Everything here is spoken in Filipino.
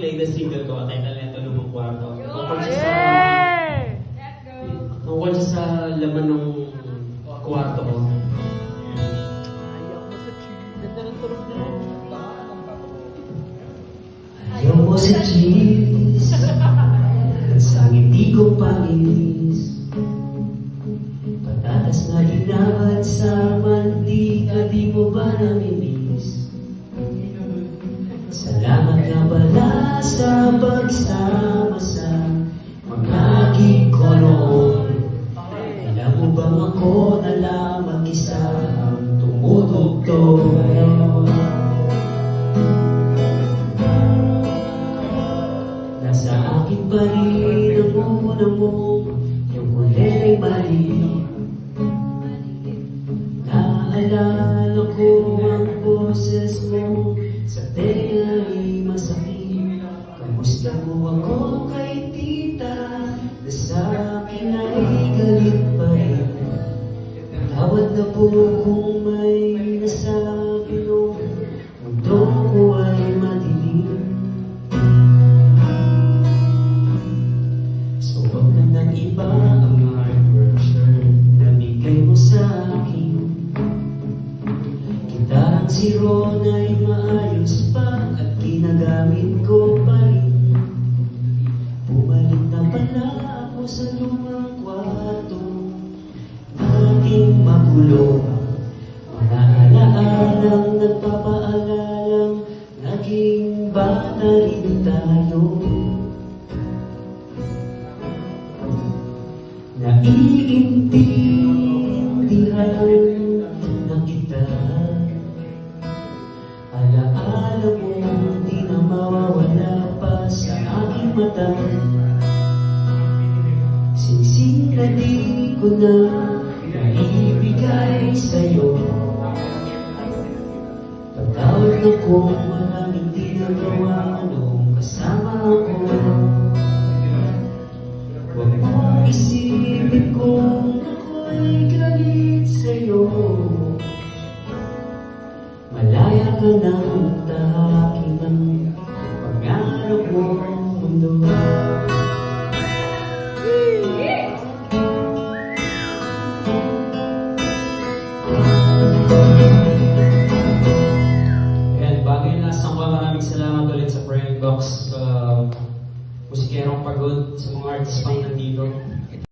latest single ko, title nito, Lumang Kwarto. Tungkol siya sa laman ng kwarto ko. Ayaw mo sa cheese at sa ngiti ko pangis, patatas na inabad sa mantika, di mo ba namimiss? Salamat nga pala sa pagsama sa mga gig ko noon. Alam mo bang ako na lang mag-isa ang tumutugtog? Nasa akin pa rin ang una mo, yung huling mali. Naaalala ko ang boses mo, sa tena'y masakit. Kamusta mo ako kay tita, na sa akin ay galit pa rin. Tawad na po kung may nasabi no, mundo ko ay madilim. So wag na ng iba ang hard version na bigay mo sa akin. Gitarang si Ron ay maayos pa at ginagamit ko pa rin. Bumalik na pala ako sa lumang kwarto, aking magulo. Mga alaalang nagpapaalalang naging bata rin tayo. Naiintindihan na kita. Alaala mo, di na mawawala pa sa aking mata. Singsing na di ko na naibigay sa'yo. Patawad na kung maraming di nagawa nung kasama ko. Huwag mo isipin kung ako'y galit sa'yo. Malaya ka ng tahakin ng pangarap mong mundo. Ayan, bagay na sa maraming salamat ulit sa Friend Box, musikerong pagod, sa mga artist pang nandito.